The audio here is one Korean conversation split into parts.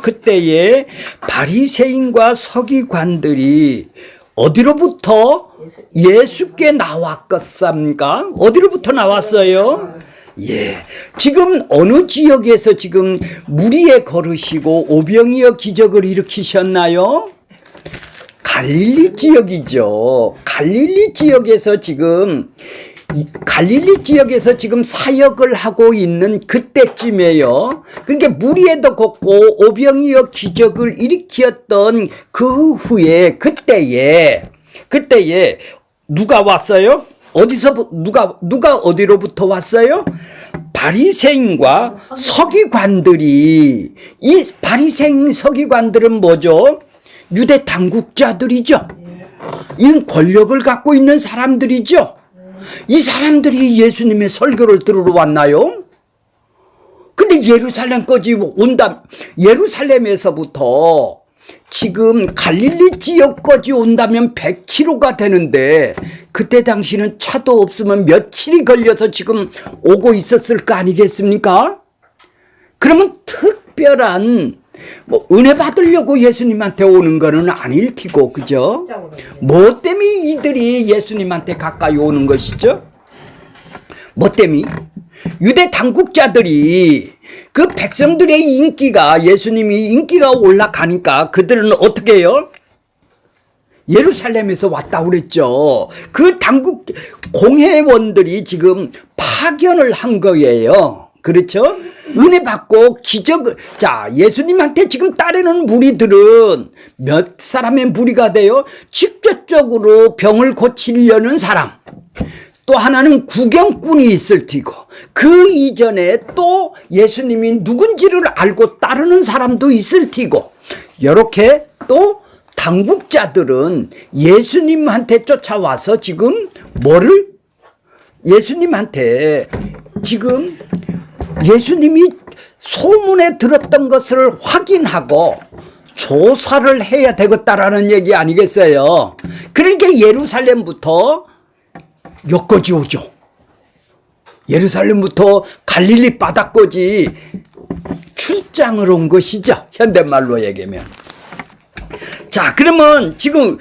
그때에 바리새인과 서기관들이 어디로부터 예수께 나왔겠습니까? 어디로부터 나왔어요? 예, 지금 어느 지역에서 지금 무리에 걸으시고 오병이어 기적을 일으키셨나요? 갈릴리 지역이죠. 갈릴리 지역에서 지금 사역을 하고 있는 그때쯤에요. 그러니까 무리에도 걷고 오병이어 기적을 일으켰던 그 후에 그때에 누가 왔어요? 어디서 누가 어디로부터 왔어요? 바리새인과 서기관들이. 이 바리새인 서기관들은 뭐죠? 유대 당국자들이죠. 이는 권력을 갖고 있는 사람들이죠. 이 사람들이 예수님의 설교를 들으러 왔나요? 근데 예루살렘에서부터 지금 갈릴리 지역까지 온다면 100km가 되는데 그때 당시는 차도 없으면 며칠이 걸려서 지금 오고 있었을 거 아니겠습니까? 그러면 특별한 은혜 받으려고 예수님한테 오는 거는 아닐 테고, 그죠? 뭐 때문에 이들이 예수님한테 가까이 오는 것이죠? 뭐 때문에? 유대 당국자들이 그 백성들의 예수님이 인기가 올라가니까 그들은 어떻게 해요? 예루살렘에서 왔다 그랬죠. 그 공회원들이 지금 파견을 한 거예요. 그렇죠? 은혜 받고 예수님한테 지금 따르는 무리들은 몇 사람의 무리가 돼요? 직접적으로 병을 고치려는 사람. 또 하나는 구경꾼이 있을 테고, 그 이전에 또 예수님이 누군지를 알고 따르는 사람도 있을 테고, 이렇게 또 당국자들은 예수님한테 쫓아와서 지금 예수님한테 지금 예수님이 소문에 들었던 것을 확인하고 조사를 해야 되겠다라는 얘기 아니겠어요? 그러니까 예루살렘부터 여기까지 오죠. 예루살렘부터 갈릴리 바다까지 출장을 온 것이죠. 현대말로 얘기하면. 자, 그러면 지금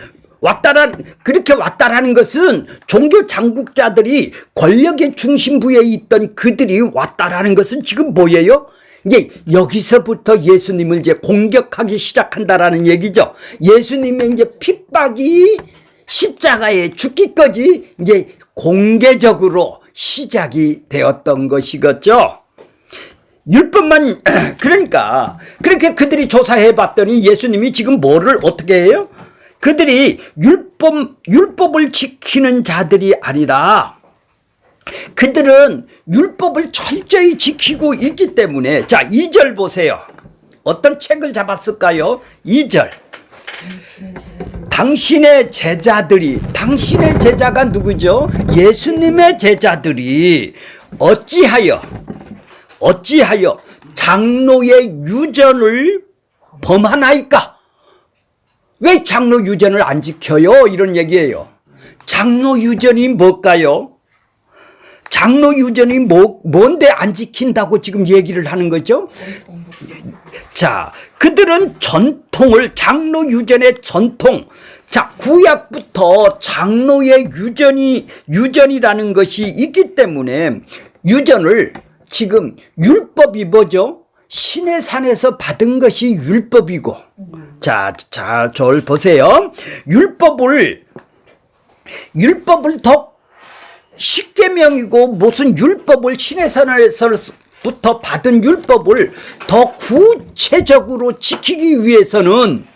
그렇게 왔다라는 것은 종교 당국자들이 권력의 중심부에 있던 그들이 왔다라는 것은 지금 뭐예요? 이제 여기서부터 예수님을 이제 공격하기 시작한다라는 얘기죠. 예수님의 이제 핍박이 십자가에 죽기까지 이제 공개적으로 시작이 되었던 것이겠죠. 율법만 그러니까 그렇게 그들이 조사해 봤더니 예수님이 지금 뭐를 어떻게 해요? 그들이 율법을 지키는 자들이 아니라 그들은 율법을 철저히 지키고 있기 때문에, 자, 2절 보세요. 어떤 책을 잡았을까요? 2절. 당신의 제자가 누구죠? 예수님의 제자들이 어찌하여 장로의 유전을 범하나이까? 왜 장로 유전을 안 지켜요? 이런 얘기예요. 장로 유전이 뭘까요? 장로 유전이 뭔데 안 지킨다고 지금 얘기를 하는 거죠? 자, 그들은 장로 유전의 전통. 자, 구약부터 장로의 유전이라는 것이 있기 때문에 유전을 지금 율법이 뭐죠? 신의 산에서 받은 것이 율법이고. 자, 저를 보세요. 율법을 더 십계명이고 무슨 율법을 신의 산에서부터 받은 율법을 더 구체적으로 지키기 위해서는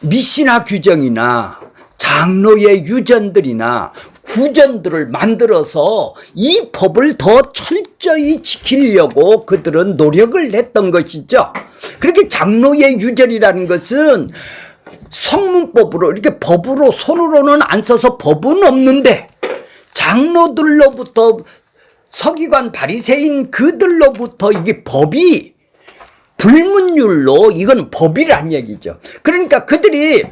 미시나 규정이나 장로의 유전들이나 구전들을 만들어서 이 법을 더 철저히 지키려고 그들은 노력을 했던 것이죠. 그렇게 장로의 유전이라는 것은 성문법으로 이렇게 법으로 손으로는 안 써서 법은 없는데 장로들로부터 서기관 바리새인 그들로부터 이게 법이 불문율로 이건 법이란 얘기죠. 그러니까 그들이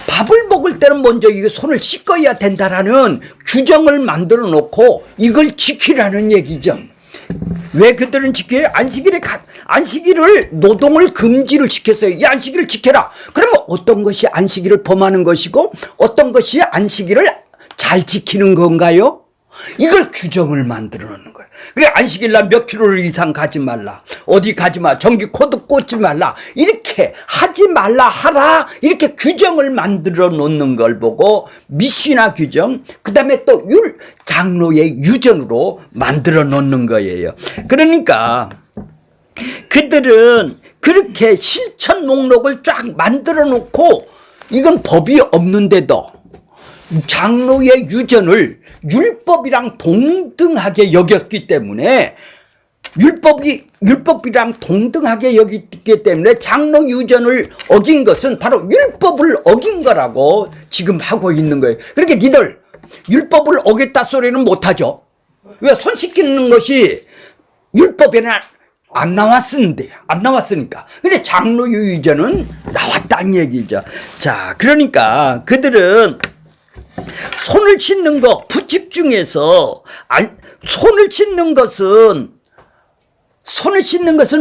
밥을 먹을 때는 먼저 이거 손을 씻어야 된다라는 규정을 만들어 놓고 이걸 지키라는 얘기죠. 왜 그들은 지켜요? 안식일을 노동을 금지를 시켰어요. 이 안식일을 지켜라. 그러면 어떤 것이 안식일을 범하는 것이고 어떤 것이 안식일을 잘 지키는 건가요? 이걸 규정을 만들어 놓는 거예요. 그래, 안식일 날 몇 킬로를 이상 가지 말라. 어디 가지 마. 전기 코드 꽂지 말라. 이렇게 하지 말라 하라. 이렇게 규정을 만들어 놓는 걸 보고 미시나 규정, 그 다음에 또 장로의 유전으로 만들어 놓는 거예요. 그러니까 그들은 그렇게 실천 목록을 쫙 만들어 놓고 이건 법이 없는데도 장로의 유전을 율법이랑 동등하게 여겼기 때문에 율법이랑 동등하게 여겼기 때문에 장로 유전을 어긴 것은 바로 율법을 어긴 거라고 지금 하고 있는 거예요. 그렇게 니들 율법을 어겼다 소리는 못하죠. 왜? 손 씻기는 것이 율법에는 안 나왔으니까. 근데 장로 유전은 나왔다는 얘기죠. 자, 그러니까 그들은 손을 씻는 것, 부칙 중에서 손을 씻는 것은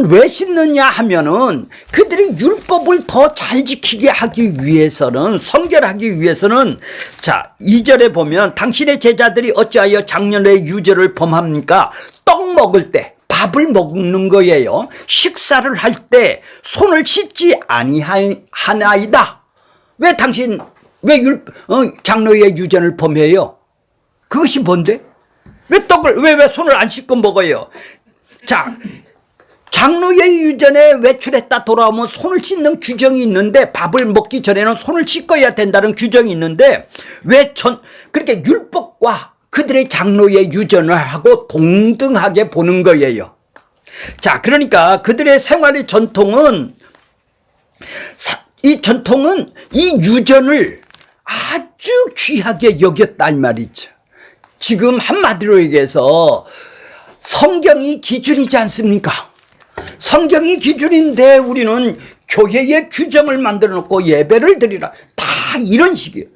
왜 씻느냐 하면은 그들이 율법을 더 잘 지키게 하기 위해서는, 성결하기 위해서는, 자, 2절에 보면 당신의 제자들이 어찌하여 장년의 유죄를 범합니까? 떡 먹을 때, 밥을 먹는 거예요. 식사를 할 때 손을 씻지 아니하나이다. 왜 장로의 유전을 범해요? 그것이 뭔데? 왜 손을 안 씻고 먹어요? 자, 장로의 유전에 외출했다 돌아오면 손을 씻는 규정이 있는데, 밥을 먹기 전에는 손을 씻어야 된다는 규정이 있는데, 그렇게 율법과 그들의 장로의 유전을 하고 동등하게 보는 거예요. 자, 그러니까 그들의 생활의 전통은, 이 유전을 아주 귀하게 여겼다 이 말이죠. 지금 한마디로 얘기해서 성경이 기준이지 않습니까? 성경이 기준인데 우리는 교회의 규정을 만들어 놓고 예배를 드리라. 다 이런 식이에요.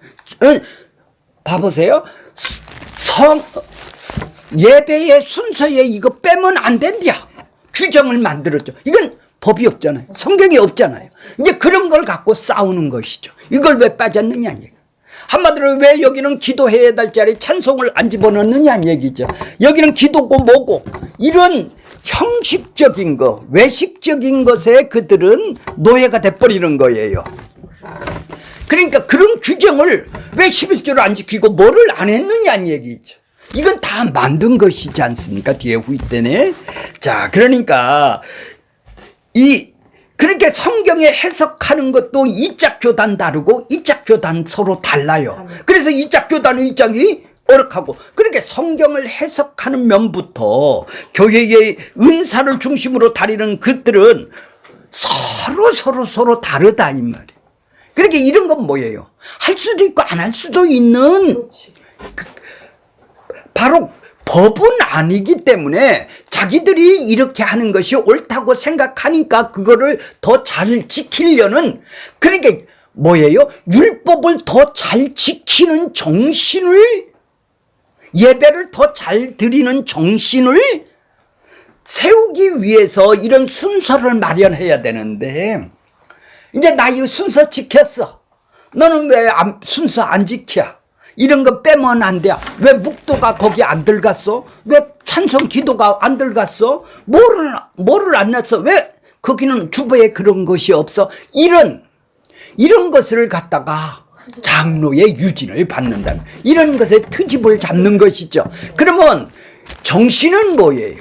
봐보세요. 예배의 순서에 이거 빼면 안 된디야. 규정을 만들었죠. 이건 법이 없잖아요. 성경이 없잖아요. 이제 그런 걸 갖고 싸우는 것이죠. 이걸 왜 빠졌느냐. 한마디로 왜 여기는 기도해야 될 자리에 찬송을 안 집어넣느냐 얘기죠. 여기는 기도고 뭐고 이런 형식적인 거, 외식적인 것에 그들은 노예가 돼버리는 거예요. 그러니까 그런 규정을 왜 11조를 안 지키고 뭐를 안 했느냐 얘기죠. 이건 다 만든 것이지 않습니까? 뒤에 후이 때네. 자, 그러니까 그렇게 성경에 해석하는 것도 이짝 교단 다르고 이짝 교단 서로 달라요. 그래서 이짝 교단은 이짝이 어렵하고, 그렇게 성경을 해석하는 면부터 교회의 은사를 중심으로 다루는 것들은 서로 다르다 이 말이에요. 그렇게 이런 건 뭐예요? 할 수도 있고 안 할 수도 있는, 바로 법은 아니기 때문에 자기들이 이렇게 하는 것이 옳다고 생각하니까 그거를 더 잘 지키려는, 그러니까 뭐예요? 율법을 더 잘 지키는 정신을, 예배를 더 잘 드리는 정신을 세우기 위해서 이런 순서를 마련해야 되는데, 이제 나 이 순서 지켰어. 너는 왜 순서 안 지켜? 이런 거 빼면 안 돼. 왜 묵도가 거기 안 들어갔어? 왜 찬송 기도가 안 들어갔어? 뭐를 안 냈어? 왜 거기는 주보에 그런 것이 없어? 이런 것을 갖다가 장로의 유진을 받는다. 이런 것에 트집을 잡는 것이죠. 그러면 정신은 뭐예요?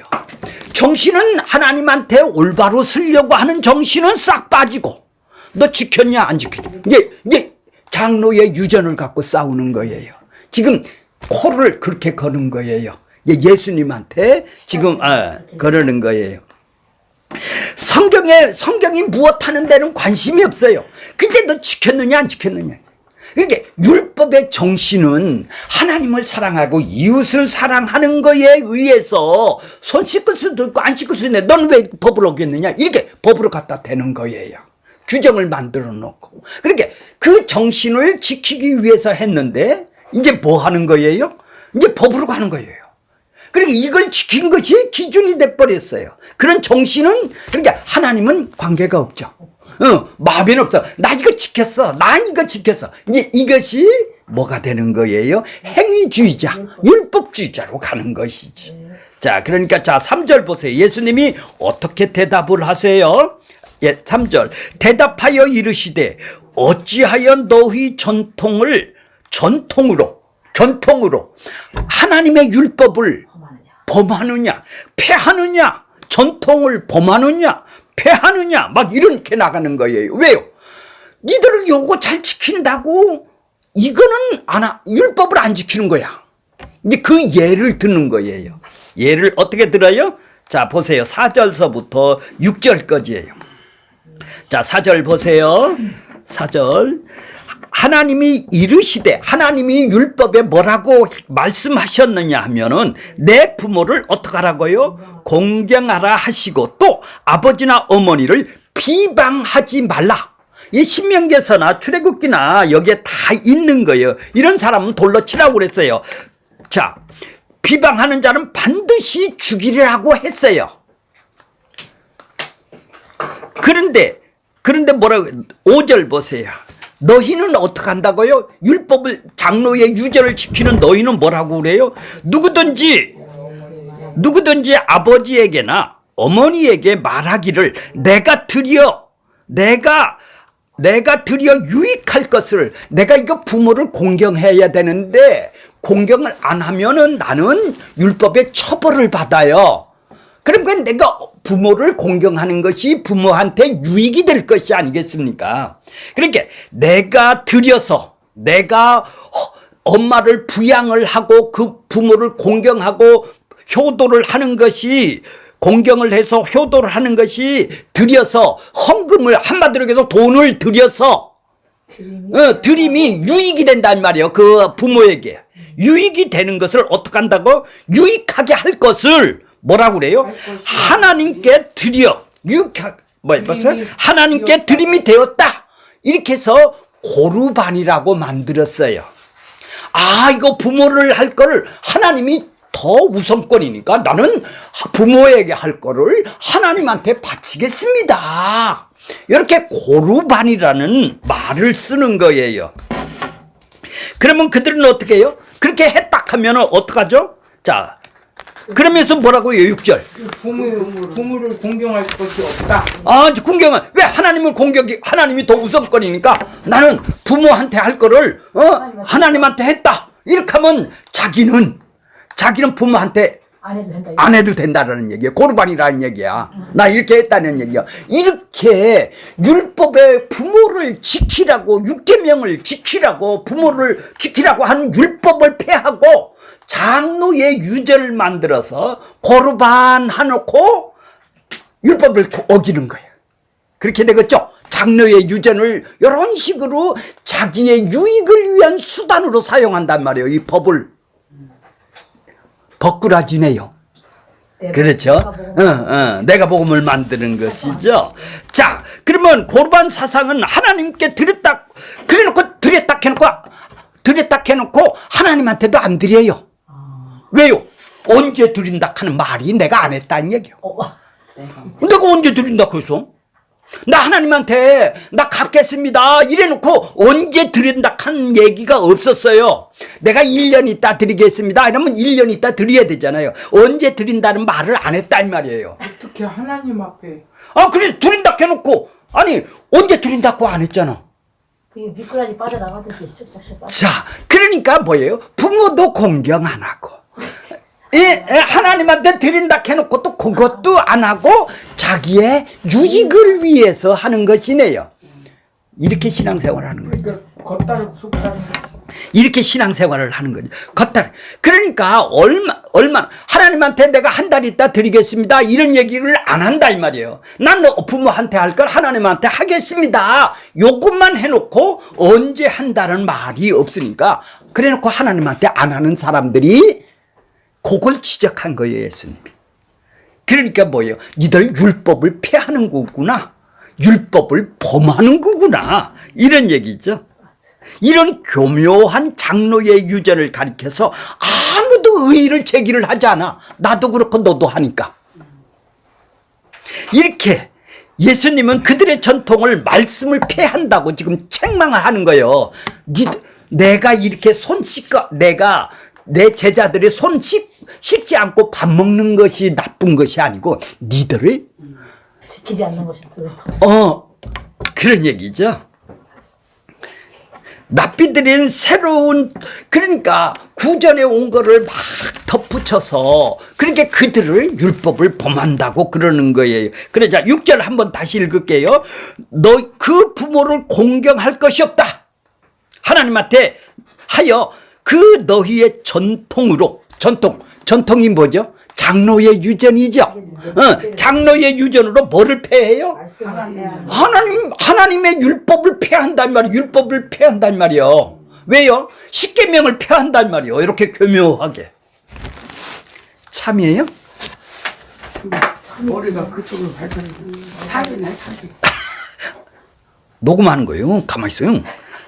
정신은 하나님한테 올바로 쓰려고 하는 정신은 싹 빠지고, 너 지켰냐 안 지켰냐, 이제 장로의 유전을 갖고 싸우는 거예요. 지금 코를 그렇게 거는 거예요. 예수님한테 지금 그러는 거예요. 성경이 무엇하는 데는 관심이 없어요. 근데 너 지켰느냐 안 지켰느냐. 그러니까 율법의 정신은 하나님을 사랑하고 이웃을 사랑하는 거에 의해서 손 씻을 수도 있고 안 씻을 수도 있는데 너는 왜 법을 어겼느냐, 이렇게 법으로 갖다 대는 거예요. 규정을 만들어 놓고. 그러니까 그 정신을 지키기 위해서 했는데 이제 뭐 하는 거예요? 이제 법으로 가는 거예요. 그러니까 이걸 지킨 것이 기준이 돼버렸어요. 그런 정신은, 그러니까 하나님은 관계가 없죠. 마음에는 없어. 나 이거 지켰어. 난 이거 지켰어. 이제 이것이 뭐가 되는 거예요? 행위주의자, 율법주의자로 가는 것이죠. 자, 그러니까 자, 3절 보세요. 예수님이 어떻게 대답을 하세요? 예, 3절. 대답하여 이르시되 어찌하여 너희 전통으로 하나님의 율법을 범하느냐, 폐하느냐, 전통을 범하느냐, 폐하느냐, 막 이렇게 나가는 거예요. 왜요? 니들을 요거 잘 지킨다고 이거는 율법을 안 지키는 거야. 이제 그 예를 듣는 거예요. 예를 어떻게 들어요? 자, 보세요. 4절서부터 6절까지예요. 자, 4절 보세요. 4절. 하나님이 이르시되, 하나님이 율법에 뭐라고 말씀하셨느냐 하면은 내 부모를 어떻게 하라고요? 공경하라 하시고 또 아버지나 어머니를 비방하지 말라. 이 신명기서나 출애굽기나 여기에 다 있는 거예요. 이런 사람은 돌로 치라고 그랬어요. 자, 비방하는 자는 반드시 죽이라고 했어요. 그런데 뭐라고, 5절 보세요. 너희는 어떻게 한다고요? 율법을, 장로의 유전을 지키는 너희는 뭐라고 그래요? 누구든지 아버지에게나 어머니에게 말하기를 내가 드려 유익할 것을, 내가 이거 부모를 공경해야 되는데 공경을 안 하면은 나는 율법의 처벌을 받아요. 그러니까 내가 부모를 공경하는 것이 부모한테 유익이 될 것이 아니겠습니까? 그러니까 내가 엄마를 부양을 하고 그 부모를 공경하고 효도를 하는 것이, 공경을 해서 효도를 하는 것이 들여서 헌금을, 한마디로 해서 돈을 들여서 드림이 유익이 된단 말이에요. 그 부모에게 유익이 되는 것을 어떻게 한다고? 유익하게 할 것을 뭐라고 그래요? 하나님께 드려 하나님께 드림이 되었다. 이렇게 해서 고르반이라고 만들었어요. 이거 부모를 할 거를 하나님이 더 우선권이니까 나는 부모에게 할 거를 하나님한테 바치겠습니다. 이렇게 고르반이라는 말을 쓰는 거예요. 그러면 그들은 어떻게 해요? 그렇게 했다 하면 어떡하죠? 자, 그러면서 뭐라고요? 6절. 부모를 공경할 것이 없다. 공경은 왜 하나님을 하나님이 더 우선권이니까 나는 부모한테 할 거를 하나님한테 했다. 이렇게 하면 자기는 부모한테 안 해도 된다라는 얘기야. 고르반이라는 얘기야. 나 이렇게 했다는 얘기야. 이렇게 율법의 부모를 지키라고, 육계명을 지키라고, 부모를 지키라고 하는 율법을 폐하고 장로의 유전을 만들어서 고르반 해놓고 율법을 어기는 거예요. 그렇게 되겠죠? 장로의 유전을 이런 식으로 자기의 유익을 위한 수단으로 사용한단 말이에요. 이 법을. 버꾸라지네요. 그렇죠? 내가 복음을 만드는 것이죠. 자, 그러면 고르반 사상은 하나님께 드렸다 해놓고 하나님한테도 안 드려요. 왜요? 언제 드린다 하는 말이 내가 안 했다는 얘기요. 내가 언제 드린다 그랬어? 나 하나님한테 나 갚겠습니다 이래놓고 언제 드린다 하는 얘기가 없었어요. 내가 1년 있다 드리겠습니다 이러면 1년 있다 드려야 되잖아요. 언제 드린다는 말을 안 했다 이 말이에요. 어떻게 하나님 앞에 그래 드린다 해놓고 언제 드린다고 안 했잖아. 미꾸라지 빠져나가듯이 자, 그러니까 뭐예요? 부모도 공경 안 하고 하나님한테 드린다 해놓고 또 그것도 안 하고 자기의 유익을 위해서 하는 것이네요. 이렇게 신앙생활을 하는 거죠. 겉다르고 속다르고. 이렇게 신앙생활을 하는 거죠. 겉다르. 그러니까 얼마 하나님한테 내가 한 달 있다 드리겠습니다 이런 얘기를 안 한다 이 말이에요. 난 부모한테 할 걸 하나님한테 하겠습니다 요것만 해놓고 언제 한다는 말이 없으니까 그래놓고 하나님한테 안 하는 사람들이 그걸 지적한 거예요, 예수님이. 그러니까 뭐예요? 니들 율법을 폐하는 거구나. 율법을 범하는 거구나. 이런 얘기죠. 이런 교묘한 장로의 유전을 가리켜서 아무도 아무도 의의를 제기를 하지 않아. 나도 그렇고 너도 하니까. 이렇게 예수님은 그들의 전통을 말씀을 폐한다고 지금 책망을 하는 거예요. 내가 이렇게 내가 내 제자들이 씻지 않고 밥 먹는 것이 나쁜 것이 아니고 니들을 지키지 않는 것이 그런 얘기죠. 랍비들은 새로운 그러니까 구전에 온 거를 막 덧붙여서 그러니까 그들을 율법을 범한다고 그러는 거예요. 그러자 6절 한번 다시 읽을게요. 너 그 부모를 공경할 것이 없다. 하나님한테 하여 그 너희의 전통으로 전통이 뭐죠? 장로의 유전이죠. 장로의 유전으로 뭐를 폐해요? 하나님의 율법을 폐한단 말이에요. 율법을 폐한단 말이에요. 왜요? 십계명을 폐한단 말이에요. 이렇게 교묘하게. 참이에요? 머리가 그쪽으로 발전해. 사기네 사기. 녹음하는 거예요. 가만히 있어요.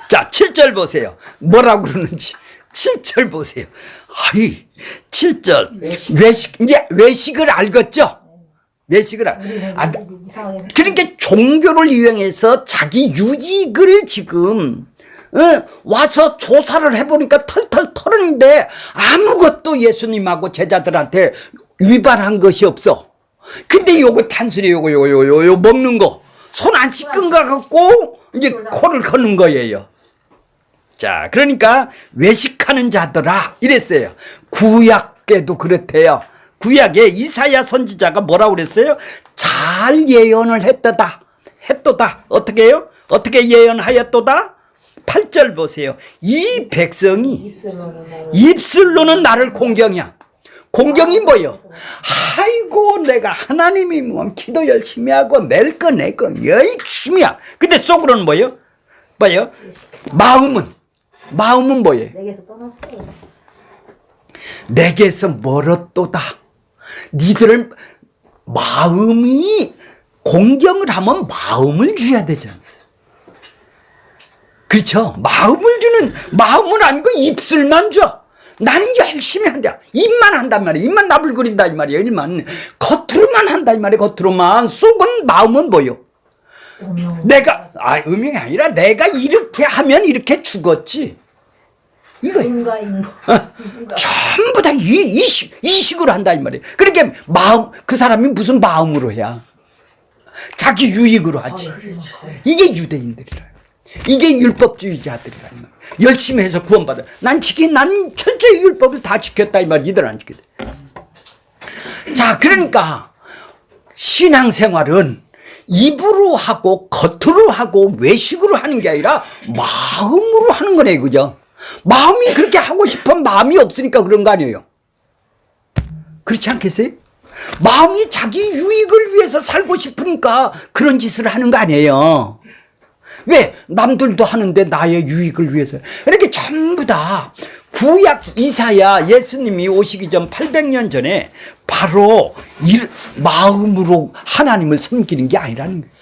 자, 7절 보세요. 뭐라고 그러는지. 7절 보세요. 아이, 7절. 이제 외식을 알겠죠? 외식을 그러니까 종교를 이용해서 자기 유익을 지금 와서 조사를 해보니까 털털 털었는데 아무것도 예수님하고 제자들한테 위반한 것이 없어. 근데 요거 단순히 요거 먹는 거 손 안 씻은 거 갖고 이제 코를 거는 거예요. 자, 그러니까 외식하는 자들아 이랬어요. 구약에도 그렇대요. 구약에 이사야 선지자가 뭐라고 그랬어요? 잘 예언을 했도다. 어떻게 해요? 어떻게 예언하였도다? 8절 보세요. 이 백성이 입술로는 나를 공경이야. 공경이 뭐예요? 아이고 내가 하나님이 뭐 기도 열심히 하고 낼 거 열심히 하. 근데 속으로는 뭐예요? 마음은 뭐예요? 내게서 떠났어요. 내게서 멀었도다. 니들은 마음이 공경을 하면 마음을 줘야 되지 않습니까? 그렇죠? 마음은 아니고 입술만 줘. 나는 열심히 한다. 입만 한단 말이야. 입만 나불거린다 이 말이야. 입만 겉으로만 한다 이 말이야. 겉으로만. 속은 마음은 뭐요? 음영이 아니라 내가 이렇게 하면 이렇게 죽었지. 이거 전부 다 이식으로 한다 이 말이에요. 그러니까 그 사람이 무슨 마음으로 해야? 자기 유익으로 하지. 이게 유대인들이라. 이게 율법주의자들이라 이 말이야. 열심히 해서 구원받아. 난 철저히 율법을 다 지켰다 이 말이야. 이들 안 지켰다. 자, 그러니까 신앙생활은 입으로 하고 겉으로 하고 외식으로 하는 게 아니라 마음으로 하는 거네, 그죠? 마음이 그렇게 하고 싶은 마음이 없으니까 그런 거 아니에요? 그렇지 않겠어요? 마음이 자기 유익을 위해서 살고 싶으니까 그런 짓을 하는 거 아니에요? 왜? 남들도 하는데 나의 유익을 위해서. 이렇게 전부 다 구약 이사야 예수님이 오시기 전 800년 전에 바로 마음으로 하나님을 섬기는 게 아니라는 거예요.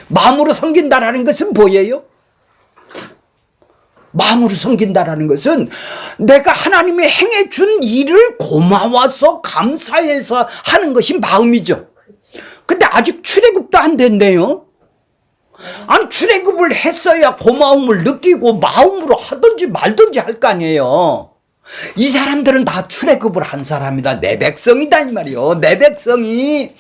마음으로 섬긴다라는 것은 뭐예요? 마음으로 섬긴다라는 것은 내가 하나님이 행해준 일을 고마워서 감사해서 하는 것이 마음이죠. 근데 아직 출애굽도 안 됐네요. 아니 출애굽을 했어야 고마움을 느끼고 마음으로 하든지 말든지 할 거 아니에요. 이 사람들은 다 출애굽을 한 사람이다. 내 백성이다 이 말이요. 내 백성이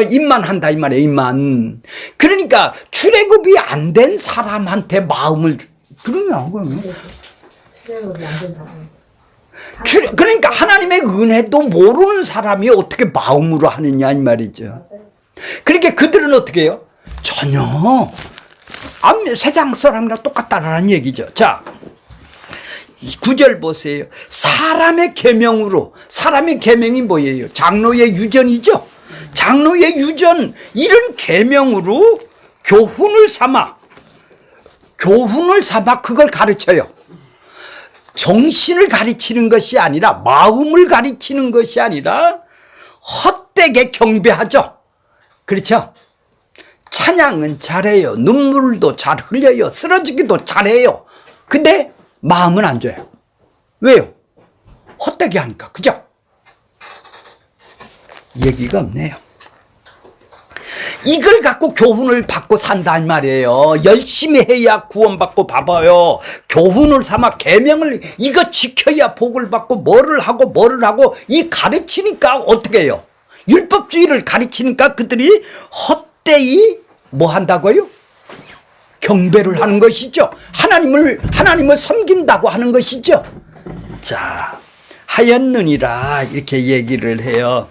입만 한다 이 말이에요. 입만. 그러니까 출애굽이 안 된 사람한테 마음을 그러냐 그러니까 하나님의 은혜도 모르는 사람이 어떻게 마음으로 하느냐 이 말이죠. 그러니까 그들은 어떻게 해요? 전혀 세상 사람이랑 똑같다라는 얘기죠. 자, 9절 보세요. 사람의 계명으로, 사람의 계명이 뭐예요? 장로의 유전이죠. 장로의 유전, 이런 계명으로 교훈을 삼아 그걸 가르쳐요. 정신을 가르치는 것이 아니라 마음을 가르치는 것이 아니라 헛되게 경배하죠. 그렇죠? 찬양은 잘해요. 눈물도 잘 흘려요. 쓰러지기도 잘해요. 근데 마음은 안 줘요. 왜요? 헛되게 하니까. 그죠? 얘기가 없네요. 이걸 갖고 교훈을 받고 산다 이 말이에요. 열심히 해야 구원받고. 봐봐요. 교훈을 삼아 계명을 이거 지켜야 복을 받고 뭐를 하고 이 가르치니까 어떻게 해요? 율법주의를 가르치니까 그들이 헛되이 뭐 한다고요? 경배를 하는 것이죠. 하나님을 섬긴다고 하는 것이죠. 자, 하였느니라 이렇게 얘기를 해요.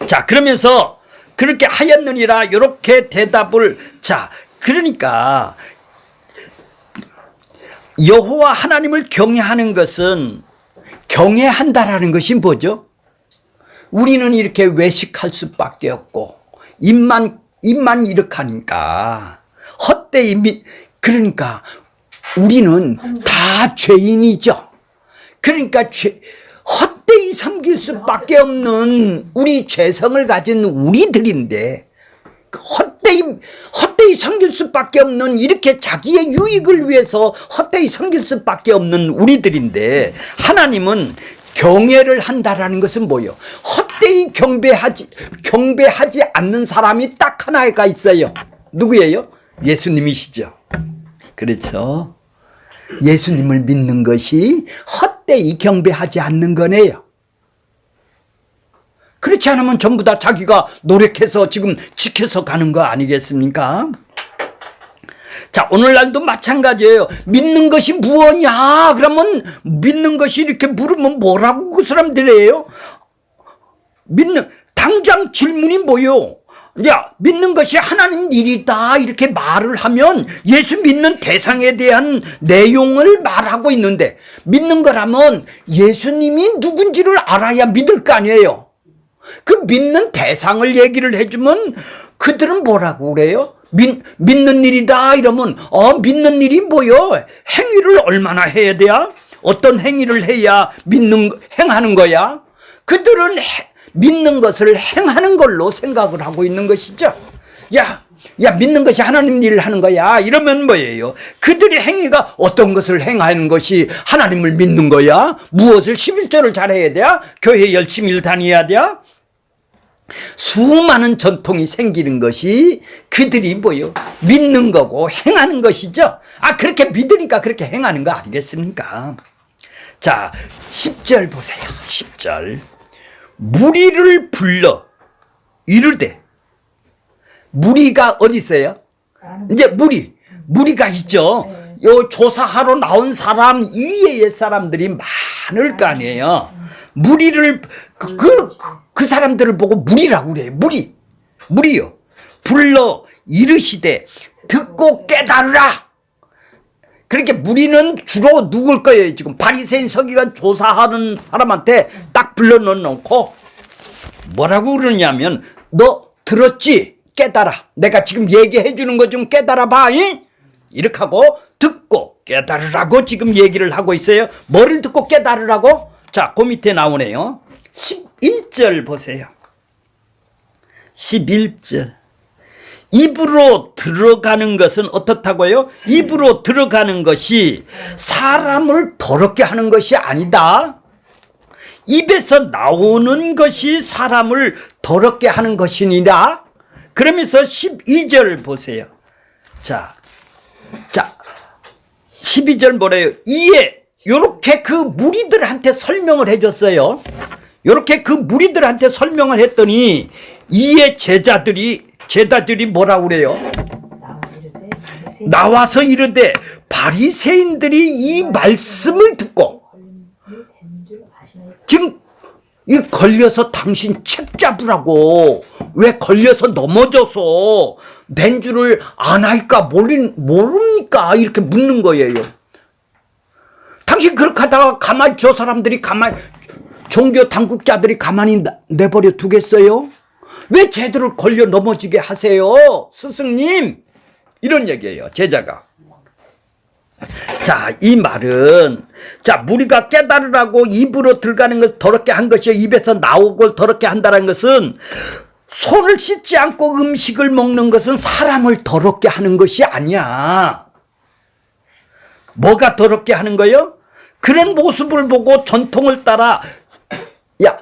자, 그러면서 그렇게 하였느니라 이렇게 대답을. 자, 그러니까 여호와 하나님을 경외하는 것은 경외한다라는 것이 뭐죠? 우리는 이렇게 외식할 수밖에 없고 입만 이렇게 하니까 헛되이 그러니까 우리는 다 죄인이죠. 그러니까 헛되이 섬길 수밖에 없는 우리 죄성을 가진 우리들인데 헛되이 섬길 수밖에 없는 이렇게 자기의 유익을 위해서 헛되이 섬길 수밖에 없는 우리들인데 하나님은 경외를 한다라는 것은 뭐예요? 헛되이 경배하지 않는 사람이 딱 하나가 있어요. 누구예요? 예수님이시죠. 그렇죠. 예수님을 믿는 것이 헛되이 경배하지 않는 거네요. 그렇지 않으면 전부 다 자기가 노력해서 지금 지켜서 가는 거 아니겠습니까? 자, 오늘날도 마찬가지예요. 믿는 것이 무엇이냐? 그러면 믿는 것이 이렇게 물으면 뭐라고 그 사람들이 해요? 당장 질문이 뭐요? 야, 믿는 것이 하나님 일이다 이렇게 말을 하면 예수 믿는 대상에 대한 내용을 말하고 있는데, 믿는 거라면 예수님이 누군지를 알아야 믿을 거 아니에요. 그 믿는 대상을 얘기를 해주면 그들은 뭐라고 그래요? 믿는 일이다 이러면 믿는 일이 뭐요? 행위를 얼마나 해야 돼야? 어떤 행위를 해야 행하는 거야? 그들은 믿는 것을 행하는 걸로 생각을 하고 있는 것이죠. 야, 믿는 것이 하나님 일을 하는 거야 이러면 뭐예요? 그들의 행위가 어떤 것을 행하는 것이 하나님을 믿는 거야? 무엇을 11조를 잘해야 돼야? 교회 열심히 다녀야 돼야? 수많은 전통이 생기는 것이 그들이 뭐요? 믿는 거고 행하는 것이죠. 그렇게 믿으니까 그렇게 행하는 거 아니겠습니까? 자, 10절 보세요. 10절. 무리를 불러 이르되. 무리가 어디 있어요? 이제 무리가 있죠. 요 조사하러 나온 사람 이외의 사람들이 많을 거 아니에요. 무리를 그 사람들을 보고 무리라고 그래요. 무리요. 불러 이르시되 듣고 깨달으라. 그렇게 무리는 주로 누굴 거예요? 지금 바리새인 서기관 조사하는 사람한테 딱 불러 놓고 뭐라고 그러냐면, 너 들었지? 깨달아. 내가 지금 얘기해 주는 거 좀 깨달아 봐. 이렇게 하고 듣고 깨달으라고 지금 얘기를 하고 있어요. 뭐를 듣고 깨달으라고? 자, 그 밑에 나오네요. 11절 보세요. 11절. 입으로 들어가는 것은 어떻다고요? 입으로 들어가는 것이 사람을 더럽게 하는 것이 아니다. 입에서 나오는 것이 사람을 더럽게 하는 것이니라. 그러면서 12절 보세요. 자, 12절 뭐래요? 이에 요렇게 그 무리들한테 설명을 해줬어요. 요렇게 그 무리들한테 설명을 했더니 이에 제자들이 뭐라고 그래요? 나와서 이르되 바리새인들이 이 말씀을 듣고, 지금 이 걸려서 당신 책 잡으라고, 왜 걸려서 넘어져서 낸 줄을 아나이까 모릅니까? 이렇게 묻는 거예요. 당신 그렇게 하다가 가만히 종교 당국자들이 가만히 내버려 두겠어요? 왜 쟤들을 걸려 넘어지게 하세요? 스승님! 이런 얘기예요, 제자가. 자, 이 말은, 자, 무리가 깨달으라고 입으로 들어가는 것을 더럽게 한 것이요. 입에서 나오고 더럽게 한다는 것은, 손을 씻지 않고 음식을 먹는 것은 사람을 더럽게 하는 것이 아니야. 뭐가 더럽게 하는 거요? 그런 모습을 보고 전통을 따라 야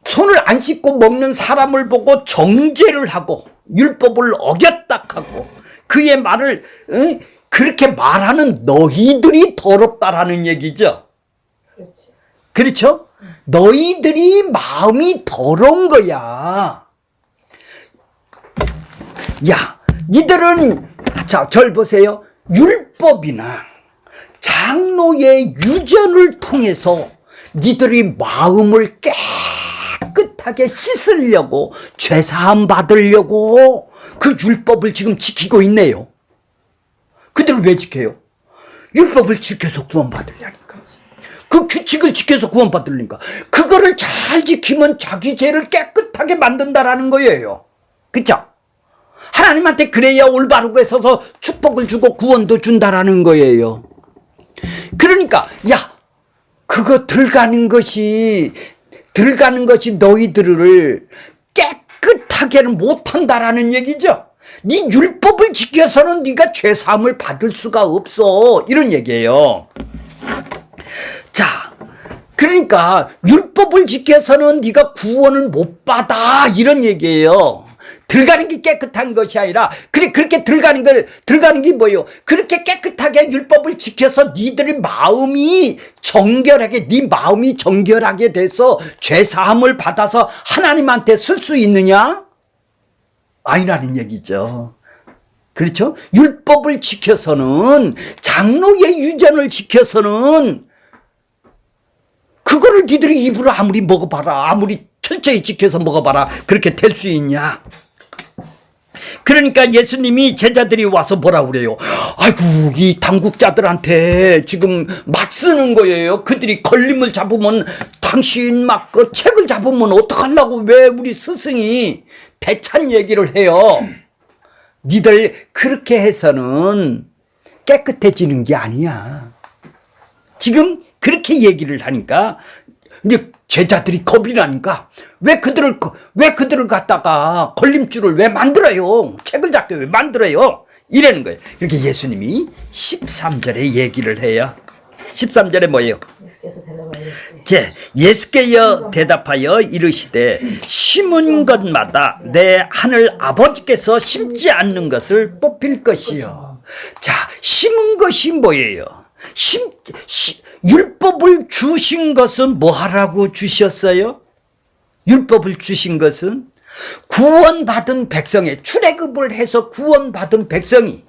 손을 안 씻고 먹는 사람을 보고 정죄를 하고 율법을 어겼다 하고 그의 말을 그렇게 말하는 너희들이 더럽다라는 얘기죠. 그렇지. 그렇죠? 너희들이 마음이 더러운 거야. 야, 니들은 자, 절 보세요. 율법이나 장로의 유전을 통해서 니들이 마음을 깨끗하게 씻으려고 죄사함 받으려고 그 율법을 지금 지키고 있네요. 그들은 왜 지켜요? 율법을 지켜서 구원받으려니까. 그 규칙을 지켜서 구원받으려니까. 그거를 잘 지키면 자기 죄를 깨끗하게 만든다라는 거예요. 그쵸? 하나님한테 그래야 올바르게 서서 축복을 주고 구원도 준다라는 거예요. 그러니까 야 그거 들어가는 것이 너희들을 깨끗하게는 못한다라는 얘기죠. 네 율법을 지켜서는 네가 죄사함을 받을 수가 없어 이런 얘기예요. 자, 그러니까 율법을 지켜서는 네가 구원을 못 받아 이런 얘기예요. 들어가는 게 깨끗한 것이 아니라 그렇게 들어가는 게 뭐예요? 그렇게 깨끗하게 율법을 지켜서 니들의 마음이 정결하게 네 마음이 정결하게 돼서 죄 사함을 받아서 하나님한테 쓸 수 있느냐? 아니라는 얘기죠. 그렇죠? 율법을 지켜서는 장로의 유전을 지켜서는 그거를 니들이 입으로 아무리 먹어봐라 아무리 철저히 지켜서 먹어봐라 그렇게 될 수 있냐? 그러니까 예수님이 제자들이 와서 뭐라 그래요? 아이고 이 당국자들한테 지금 막 쓰는 거예요. 그들이 걸림을 잡으면 당신 막 그 책을 잡으면 어떡하려고 왜 우리 스승이 대찬 얘기를 해요. 니들 그렇게 해서는 깨끗해지는 게 아니야. 지금 그렇게 얘기를 하니까 이제 제자들이 겁이 나니까 왜 그들을 갖다가 걸림줄을 왜 만들어요? 책을 잡게 왜 만들어요? 이러는 거예요. 이렇게 예수님이 13절에 얘기를 해요. 13절에 뭐예요? 예수께서 대답하여 이르시되 심은 것마다 내 하늘 아버지께서 심지 않는 것을 뽑힐 것이요. 자, 심은 것이 뭐예요? 율법을 주신 것은 뭐 하라고 주셨어요? 율법을 주신 것은 구원받은 백성에 출애굽을 해서 구원받은 백성이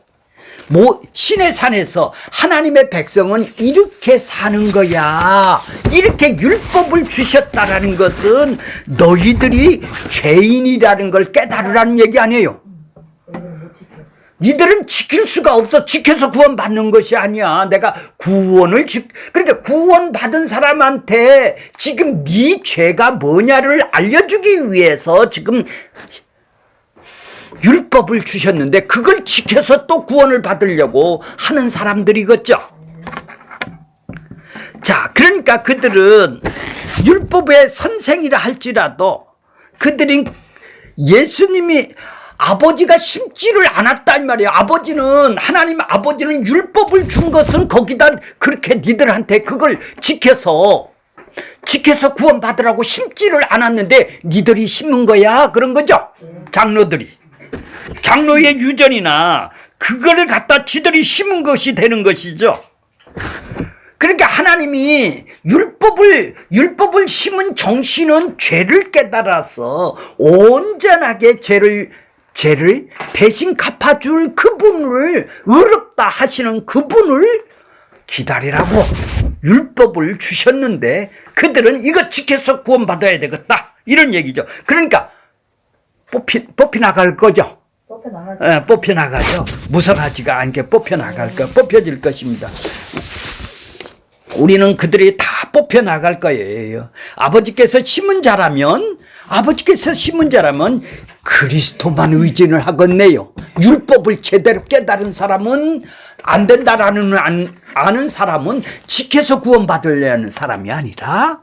신의 산에서 하나님의 백성은 이렇게 사는 거야. 이렇게 율법을 주셨다라는 것은 너희들이 죄인이라는 걸 깨달으라는 얘기 아니에요. 니들은 지킬 수가 없어. 지켜서 구원받는 것이 아니야. 내가 그러니까 구원받은 사람한테 지금 네 죄가 뭐냐를 알려주기 위해서 지금 율법을 주셨는데 그걸 지켜서 또 구원을 받으려고 하는 사람들이겠죠. 자, 그러니까 그들은 율법의 선생이라 할지라도 그들이 예수님이 아버지가 심지를 않았단 말이에요. 하나님 아버지는 율법을 준 것은 거기다 그렇게 니들한테 그걸 지켜서 구원받으라고 심지를 않았는데 니들이 심은 거야. 그런 거죠. 장로의 유전이나 그거를 갖다 지들이 심은 것이 되는 것이죠. 그러니까 하나님이 율법을 심은 정신은 죄를 깨달아서 온전하게 죄를 대신 갚아줄 그분을 의롭다 하시는 그분을 기다리라고 율법을 주셨는데 그들은 이거 지켜서 구원받아야 되겠다 이런 얘기죠. 그러니까 뽑혀 나갈 거죠. 뽑혀 나가죠. 무성하지가 않게 뽑혀질 것입니다. 우리는 그들이 다 뽑혀 나갈 거예요. 아버지께서 심은 자라면 그리스도만 의존을 하겠네요. 율법을 제대로 깨달은 사람은 안 된다라는 아는 사람은 지켜서 구원받으려는 사람이 아니라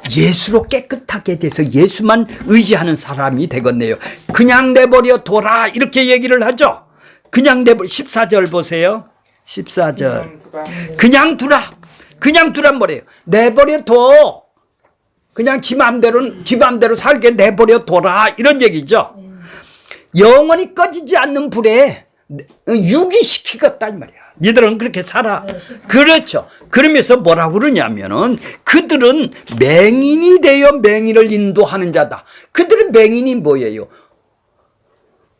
예수로 깨끗하게 돼서 예수만 의지하는 사람이 되겠네요. 그냥 내버려 둬라 이렇게 얘기를 하죠. 그냥 내버려 14절 보세요. 14절 그냥 두라. 그냥 두란 말이에요. 내버려둬. 그냥 지 맘대로 살게 내버려둬라. 이런 얘기죠. 영원히 꺼지지 않는 불에 유기시키겠다 이 말이야. 니들은 그렇게 살아. 그렇죠. 그러면서 뭐라고 그러냐면은 그들은 맹인이 되어 맹인을 인도하는 자다. 그들은 맹인이 뭐예요?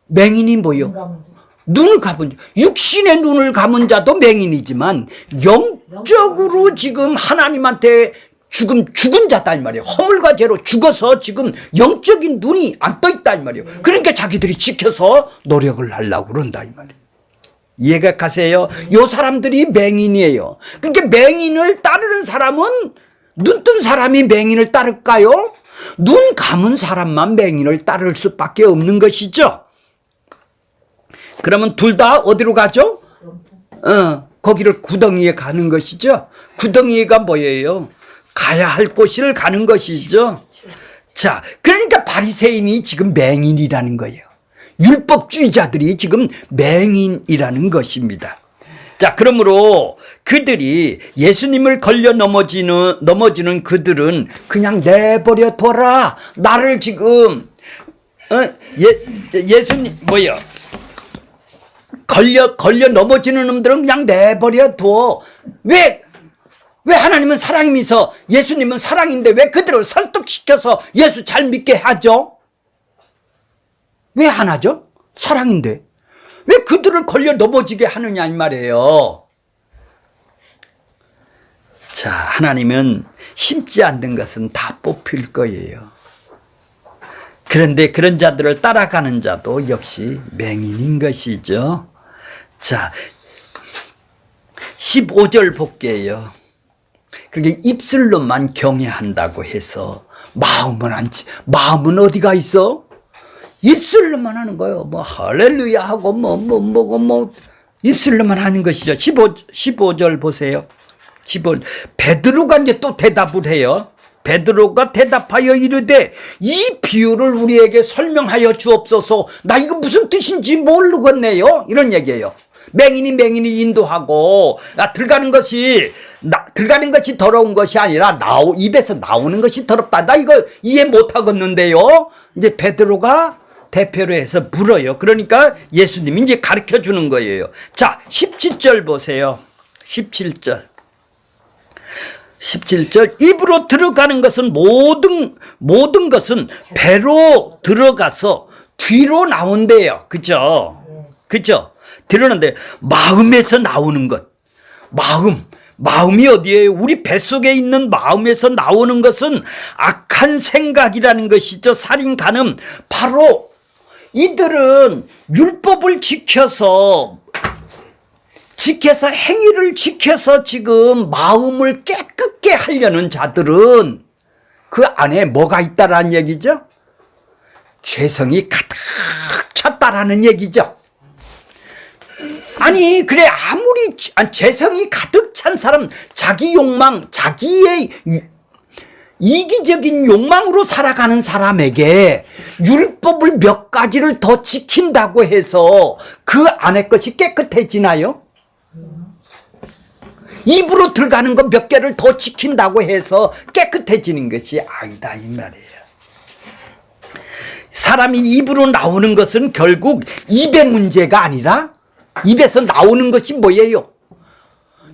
맹인이 뭐예요? 눈을 감은 자. 육신의 눈을 감은 자도 맹인이지만 영적으로 지금 하나님한테 죽은 자다 이 말이에요. 허물과 죄로 죽어서 지금 영적인 눈이 안 떠 있다 이 말이에요. 그러니까 자기들이 지켜서 노력을 하려고 그런다 이 말이에요. 이해가 가세요? 요 사람들이 맹인이에요. 그러니까 맹인을 따르는 사람은 눈 뜬 사람이 맹인을 따를까요? 눈 감은 사람만 맹인을 따를 수밖에 없는 것이죠. 그러면 둘 다 어디로 가죠? 거기를 구덩이에 가는 것이죠. 구덩이가 뭐예요? 가야 할 곳을 가는 것이죠. 자, 그러니까 바리새인이 지금 맹인이라는 거예요. 율법주의자들이 지금 맹인이라는 것입니다. 자, 그러므로 그들이 예수님을 걸려 넘어지는 그들은 그냥 내버려 둬라. 나를 지금 예수님 뭐야? 걸려 넘어지는 놈들은 그냥 내버려 둬. 왜 하나님은 사랑이면서 예수님은 사랑인데 왜 그들을 설득시켜서 예수 잘 믿게 하죠? 왜 안 하죠? 사랑인데. 왜 그들을 걸려 넘어지게 하느냐 이 말이에요. 자, 하나님은 심지 않는 것은 다 뽑힐 거예요. 그런데 그런 자들을 따라가는 자도 역시 맹인인 것이죠. 자, 15절 볼게요. 그게 입술로만 경외한다고 해서 마음은 어디가 있어? 입술로만 하는 거예요. 뭐 할렐루야 하고 입술로만 하는 것이죠. 15절 보세요. 15. 베드로가 이제 또 대답을 해요. 베드로가 대답하여 이르되 이 비유를 우리에게 설명하여 주옵소서. 나 이거 무슨 뜻인지 모르겠네요. 이런 얘기예요. 맹인이 인도하고 들어가는 것이 더러운 것이 아니라 입에서 나오는 것이 더럽다. 나 이거 이해 못 하겠는데요. 이제 베드로가 대표로 해서 물어요. 그러니까 예수님이 이제 가르쳐 주는 거예요. 자, 17절 보세요. 17절 입으로 들어가는 것은 모든 것은 배로 들어가서 뒤로 나온대요. 그죠? 들었는데 마음에서 나오는 것. 마음이 어디예요? 우리 뱃속에 있는 마음에서 나오는 것은 악한 생각이라는 것이죠. 살인, 간음. 바로 이들은 율법을 지켜서 행위를 지켜서 지금 마음을 깨끗게 하려는 자들은 그 안에 뭐가 있다라는 얘기죠? 죄성이 가득 찼다라는 얘기죠. 아니 그래 아무리 죄성이 가득 찬 사람, 자기 욕망, 자기의 이기적인 욕망으로 살아가는 사람에게 율법을 몇 가지를 더 지킨다고 해서 그 안에 것이 깨끗해지나요? 입으로 들어가는 것 몇 개를 더 지킨다고 해서 깨끗해지는 것이 아니다 이 말이에요. 사람이 입으로 나오는 것은 결국 입의 문제가 아니라 입에서 나오는 것이 뭐예요?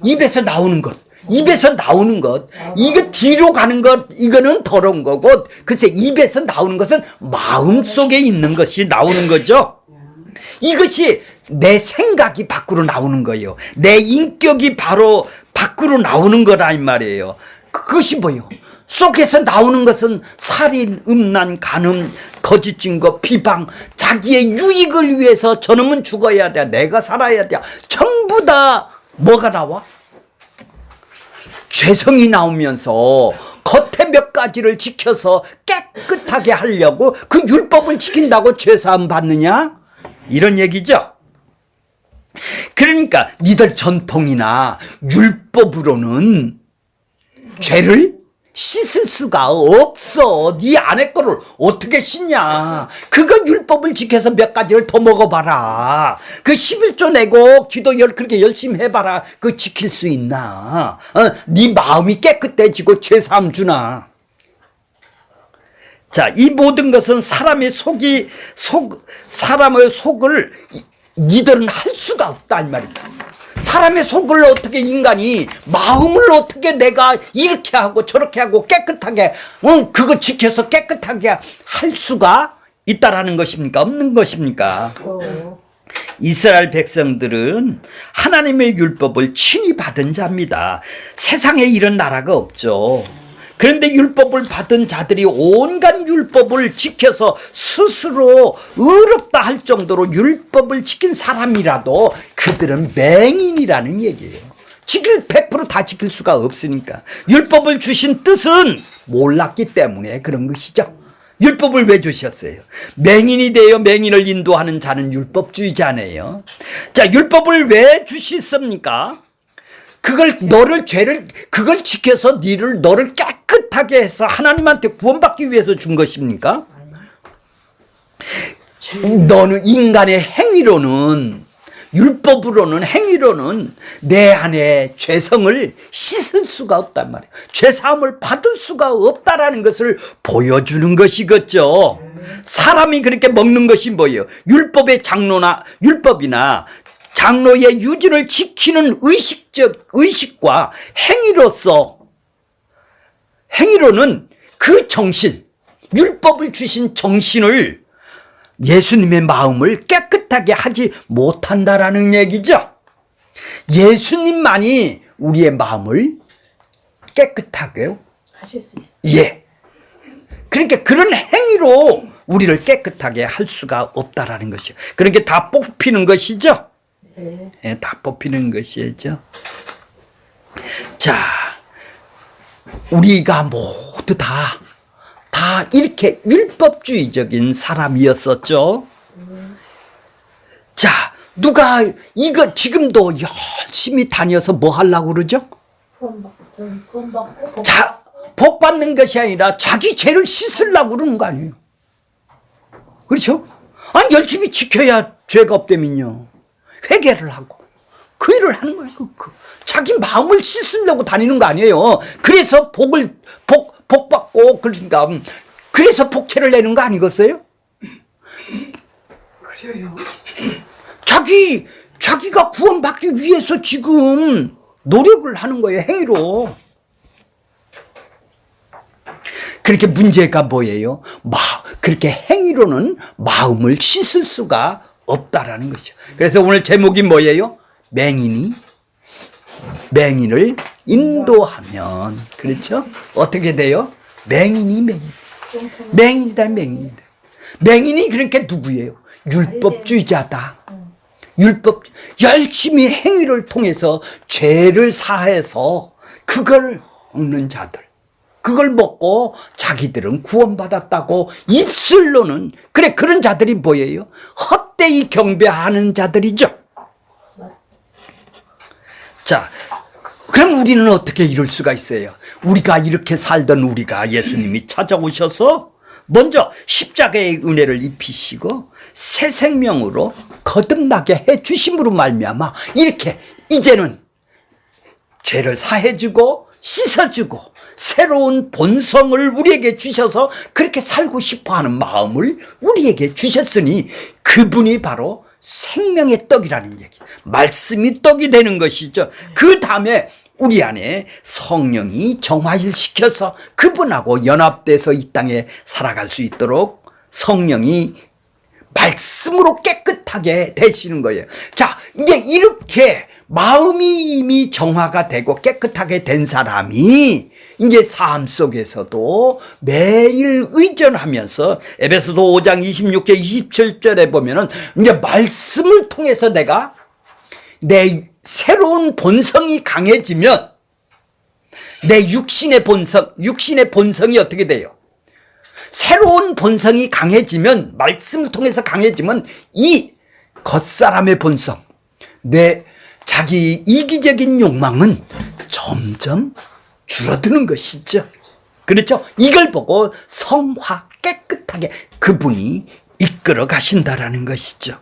입에서 나오는 것. 이거 뒤로 가는 것, 이거는 더러운 거고, 글쎄, 입에서 나오는 것은 마음 속에 있는 것이 나오는 거죠. 이것이 내 생각이 밖으로 나오는 거예요. 내 인격이 바로 밖으로 나오는 거라 이 말이에요. 그것이 뭐예요? 속에서 나오는 것은 살인, 음란, 간음, 거짓 증거, 비방, 자기의 유익을 위해서 저놈은 죽어야 돼, 내가 살아야 돼. 전부 다 뭐가 나와? 죄성이 나오면서 겉에 몇 가지를 지켜서 깨끗하게 하려고 그 율법을 지킨다고 죄사함 받느냐? 이런 얘기죠. 그러니까 니들 전통이나 율법으로는 죄를 씻을 수가 없어. 네 안에 거를 어떻게 씻냐. 그거 율법을 지켜서 몇 가지를 더 먹어봐라. 그 11조 내고 기도 그렇게 열심히 해봐라. 그거 지킬 수 있나. 네 마음이 깨끗해지고 죄사함 주나. 자, 이 모든 것은 사람의 사람의 속을 니들은 할 수가 없다 이 말이다. 사람의 속을 어떻게 인간이 마음을 어떻게 내가 이렇게 하고 저렇게 하고 깨끗하게 그거 지켜서 깨끗하게 할 수가 있다라는 것입니까? 없는 것입니까? 이스라엘 백성들은 하나님의 율법을 친히 받은 자입니다. 세상에 이런 나라가 없죠. 그런데 율법을 받은 자들이 온갖 율법을 지켜서 스스로 의롭다 할 정도로 율법을 지킨 사람이라도 그들은 맹인이라는 얘기예요. 100% 다 지킬 수가 없으니까. 율법을 주신 뜻은 몰랐기 때문에 그런 것이죠. 율법을 왜 주셨어요? 맹인이 되어 맹인을 인도하는 자는 율법주의자네요. 자, 율법을 왜 주셨습니까? 그걸 그걸 지켜서 너를 깨끗하게 해서 하나님한테 구원받기 위해서 준 것입니까? 너는 인간의 행위로는 율법으로는 행위로는 내 안에 죄성을 씻을 수가 없단 말이에요. 죄사함을 받을 수가 없다라는 것을 보여주는 것이겠죠. 사람이 그렇게 먹는 것이 뭐예요? 율법이나 장로의 유지를 지키는 의식과 행위로는 그 정신, 율법을 주신 정신을 예수님의 마음을 깨끗하게 하지 못한다라는 얘기죠. 예수님만이 우리의 마음을 깨끗하게 하실 수 있어요. 예. 그러니까 그런 행위로 우리를 깨끗하게 할 수가 없다라는 것이요. 그러니까 다 뽑히는 것이죠. 네. 예, 다 뽑히는 것이죠. 자, 우리가 모두 다 이렇게 율법주의적인 사람이었었죠. 자, 누가 이거 지금도 열심히 다녀서 뭐 하려고 그러죠? 구원받고 복 받는 것이 아니라 자기 죄를 씻으려고 그러는 거 아니에요. 그렇죠? 아니, 열심히 지켜야 죄가 없다면요. 회개를 하고 그 일을 하는 거예요. 자기 마음을 씻으려고 다니는 거 아니에요. 그래서 복 받고 그러니까 그래서 복채를 내는 거 아니겠어요? 그래요. 자기가 구원받기 위해서 지금 노력을 하는 거예요. 행위로. 그렇게 문제가 뭐예요? 그렇게 행위로는 마음을 씻을 수가 없다라는 것이죠. 그래서 오늘 제목이 뭐예요? 맹인을 인도하면, 그렇죠? 어떻게 돼요? 맹인이다. 맹인이 그러니까 누구예요? 율법주의자다. 열심히 행위를 통해서 죄를 사해서 그걸 먹는 자들. 그걸 먹고 자기들은 구원받았다고 입술로는 그런 자들이 뭐예요? 헛되이 경배하는 자들이죠. 자, 그럼 우리는 어떻게 이럴 수가 있어요? 우리가 이렇게 살던 우리가 예수님이 찾아오셔서 먼저 십자가의 은혜를 입히시고 새 생명으로 거듭나게 해 주심으로 말미암아 이렇게 이제는 죄를 사해주고 씻어주고 새로운 본성을 우리에게 주셔서 그렇게 살고 싶어하는 마음을 우리에게 주셨으니 그분이 바로 생명의 떡이라는 얘기, 말씀이 떡이 되는 것이죠. 그 다음에 우리 안에 성령이 정화시켜서 그분하고 연합돼서 이 땅에 살아갈 수 있도록 성령이 말씀으로 깨끗하게 되시는 거예요. 자, 이제 이렇게 마음이 이미 정화가 되고 깨끗하게 된 사람이 이제 삶 속에서도 매일 의존하면서 에베소서 5장 26절 27절에 보면은 이제 말씀을 통해서 내가 내 새로운 본성이 강해지면 내 육신의 본성이 어떻게 돼요? 새로운 본성이 강해지면, 말씀을 통해서 강해지면 이 겉사람의 본성, 내 자기 이기적인 욕망은 점점 줄어드는 것이죠. 그렇죠? 이걸 보고 성화 깨끗하게 그분이 이끌어 가신다라는 것이죠.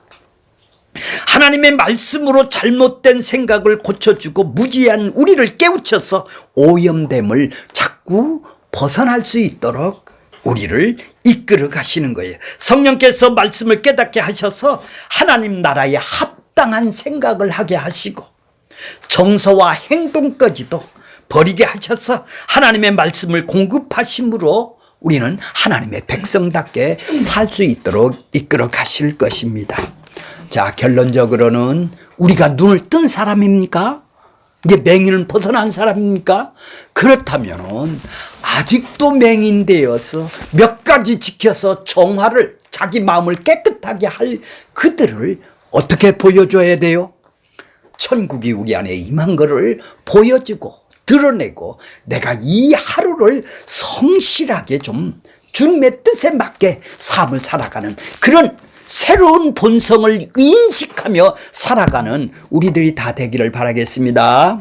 하나님의 말씀으로 잘못된 생각을 고쳐주고 무지한 우리를 깨우쳐서 오염됨을 자꾸 벗어날 수 있도록 우리를 이끌어 가시는 거예요. 성령께서 말씀을 깨닫게 하셔서 하나님 나라에 합당한 생각을 하게 하시고 정서와 행동까지도 버리게 하셔서 하나님의 말씀을 공급하심으로 우리는 하나님의 백성답게 살 수 있도록 이끌어 가실 것입니다. 자, 결론적으로는 우리가 눈을 뜬 사람입니까? 이제 맹인은 벗어난 사람입니까? 그렇다면 아직도 맹인되어서 몇 가지 지켜서 정화를 자기 마음을 깨끗하게 할 그들을 어떻게 보여줘야 돼요? 천국이 우리 안에 임한 것을 보여주고 드러내고 내가 이 하루를 성실하게 좀 주님의 뜻에 맞게 삶을 살아가는 그런 새로운 본성을 인식하며 살아가는 우리들이 다 되기를 바라겠습니다.